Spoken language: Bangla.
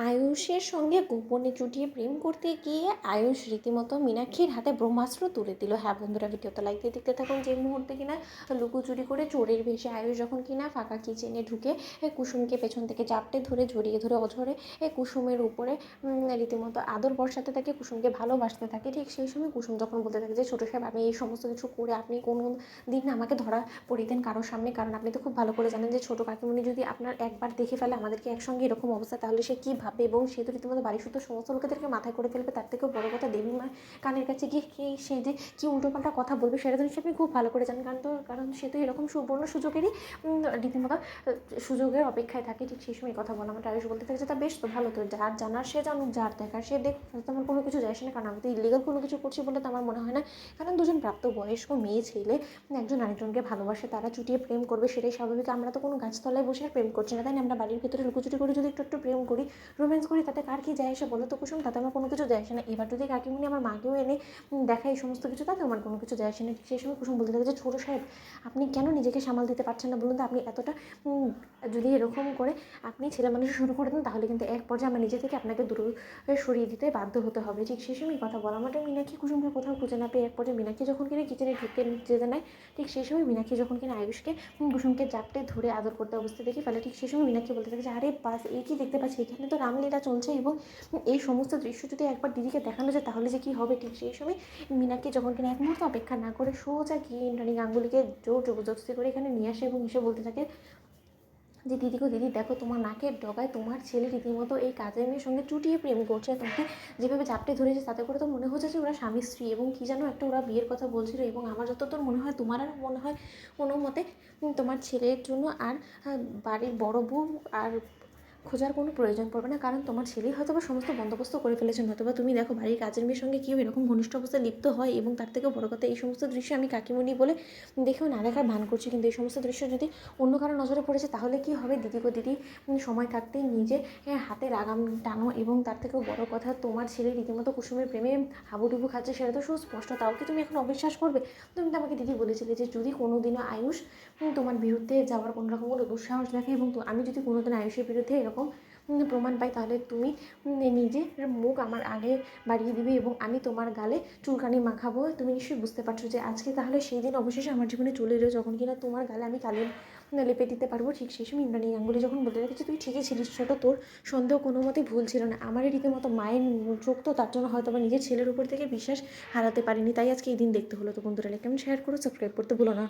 আয়ুষের সঙ্গে গোপনে চুটিয়ে প্রেম করতে গিয়ে আয়ুষ রীতিমতো মীনাক্ষীর হাতে ব্রহ্মাস্ত্র তুলে দিল। হ্যাঁ বন্ধুরা, ভিডিওতে লাইক দিয়ে দেখতে থাকুন। যে মুহূর্তে কিনা লুকোচুরি করে চোরের ভেষে আয়ুষ যখন কিনা ফাঁকা কিচেনে ঢুকে কুসুমকে পেছন থেকে চাপটে ধরে জড়িয়ে ধরে অঝরে কুসুমের উপরে রীতিমতো আদর বর্ষাতে থাকে, কুসুমকে ভালোবাসতে থাকে। ঠিক সেই সময় কুসুম যখন বলতে থাকে যে ছোটো সাহেব, আমি এই সমস্ত কিছু করে আপনি কোনো দিন আমাকে ধরা পড়িতেন কারোর সামনে, কারণ আপনি তো খুব ভালো করে জানেন যে ছোটো কাকিমণি যদি আপনার একবার দেখে ফেলে আমাদেরকে একসঙ্গে এরকম অবস্থা, তাহলে সে কী ভাববে, এবং সে তো রীতিমতো বাড়ির শুধু সমস্ত লোকেদেরকে মাথায় করে ফেলবে। তার থেকেও বড় কথা, দেবী মা কানের কাছে গিয়ে সে যে কী উল্টোপাল্টা কথা বলবে সেটা তো আপনি খুব ভালো করে জানেন, কারণ সে তো এরকম সুবর্ণ সুযোগেরই রীতিমতো সুযোগের অপেক্ষায় থাকে। ঠিক সেই সময় কথা বলা আমার আয়ুষ বলতে থাকে যে তা বেশ তো ভালো, তো যার জানার সে জানুক, যার দেখার সে দেখ, তো আমার কোনো কিছু যায় আসে না, কারণ আমি তো ইলিগাল কোনো কিছু করছি বলে তো আমার মনে হয় না। কারণ দুজন প্রাপ্তবয়স্ক মেয়ে ছেলে একজন আরেকজনকে ভালোবাসে, তারা চুটিয়ে প্রেম করবে, সেটাই স্বাভাবিক। আমরা তো কোনো গাছতলায় বসে আর প্রেম করছি না, তাই না? আমরা বাড়ির ভিতরে লুকোচুরি করে যদি একটু একটু প্রেম করি, রোম্যান্স করি, তাতে কার কী যায় আসে বলো তো কুসুম? তাতে আমার কোনো কিছু যায় আসে না। এবার যদি কাকিমণি আমার মাকেও এনে দেখায় এই সমস্ত কিছু, তাতে আমার কোনো কিছু যায় আসে না। ঠিক সেই সময় কুসুম বলতে থাকে যে ছোটো সাহেব, আপনি কেন নিজেকে সামাল দিতে পারছেন না বলুন তো? আপনি এতটা যদি এরকম করে আপনি ছেলে মানুষ শুরু করে দেন, তাহলে কিন্তু এক পর্যায়ে আমার নিজে থেকে আপনাকে দূরে সরিয়ে দিতে বাধ্য হতে হবে। ঠিক সেই সময় কথা বলা মাত্র মীনাক্ষী কুসুমকে কোথাও খুঁজে না পেয়ে এক পর্যায়ে মীনাক্ষী যখন কিনা কিচেনে ঢুকে যেতে নেয়, ঠিক সেই সময় মীনাক্ষী যখন কিনা আয়ুষকে কুসুমকে জাপটে ধরে আদর করতে অবস্থা দেখে ফেলে। ঠিক সেই সময় মীনাক্ষী বলতে থাকে যে আরে বাস, এই কি দেখতে পাচ্ছি, এখানে তো রামলীলা চলছে, এবং এই সমস্ত দৃশ্য যদি একবার দিদিকে দেখানো যায় তাহলে যে কী হবে। ঠিক সেই সময় মীনাক্ষী যখন কিনা এক মুহূর্ত অপেক্ষা না করে সোজা গিয়ে ইন্দ্রাণী গাঙ্গুলিকে জোর জবরদস্তি করে এখানে নিয়ে আসে, এবং এসে বলতে থাকে যে দিদি গো দিদি, দেখো তোমার নাকের ডগায় তোমার ছেলে রীতিমতো এই কাজের মেয়ের সঙ্গে চুটিয়ে প্রেম করছে। তোমাকে যেভাবে চাপটে ধরেছে তাতে করে তো মনে হচ্ছে যে ওরা স্বামী স্ত্রী, এবং কী যেন একটা ওরা বিয়ের কথা বলছিল। এবং আমার যতদূর মনে হয়, তোমার আর মনে হয় কোনো মতে তোমার ছেলের জন্য আর বাড়ির বড় বউ আর খোঁজার কোনো প্রয়োজন পড়বে না, কারণ তোমার ছেলেই হয়তো বা সমস্ত বন্দোবস্ত করে ফেলেছেন। হয়তো বা তুমি দেখো বাড়ির কাজের মেয়ের সঙ্গে কেউ এরকম ঘনিষ্ঠ অবস্থায় লিপ্ত হয়, এবং তার থেকেও বড় কথা, এই সমস্ত দৃশ্য আমি কাকিমণি বলে দেখেও না দেখার ভান করছি, কিন্তু এই সমস্ত দৃশ্য যদি অন্য কারো নজরে পড়েছে তাহলে কি হবে? দিদি গো দিদি, সময় থাকতেই নিজে হাতে লাগাম টানো, এবং তার থেকেও বড় কথা, তোমার ছেলে রীতিমতো কুসুমের প্রেমে হাবুডুবু খাচ্ছে, সেটা তো সুস্পষ্ট। তাও কি তুমি এখন অবিশ্বাস করবে? তুমি তো আমাকে দিদি বলেছিলে যে যদি কোনোদিনও আয়ুষ তোমার বিরুদ্ধে যাওয়ার কোনো রকম কোনো দুঃসাহস দেখে, এবং আমি যদি কোনোদিন আয়ুষের বিরুদ্ধে এরকম প্রমাণ পাই, তাহলে তুমি নিজের মুখ আমার আগে বাড়িয়ে দিবে, এবং আমি তোমার গালে চুলকানি মাখাবো। তুমি নিশ্চয়ই বুঝতে পারছো যে আজকে তাহলে সেই দিন অবশেষে আমার জীবনে চলে এলো যখন কিনা তোমার গালে আমি কালি লেপে দিতে পারবো। ঠিক সেই সময় ইন্দ্রাণী গাঙ্গুলি যখন বলতে রেখেছে তুই ঠিকই ছিলিস ছোটো, তোর সন্দেহ কোনো মতেই ভুল ছিল না। আমারই রীতিমতো মায়ের চোখ, তো তার জন্য হয়তো বা নিজের ছেলের উপর থেকে বিশ্বাস হারাতে পারিনি, তাই আজকে এই দিন দেখতে হলো। তো বন্ধুরা, লাইক কমেন্ট শেয়ার করো, সাবস্ক্রাইব করতে ভুলো না।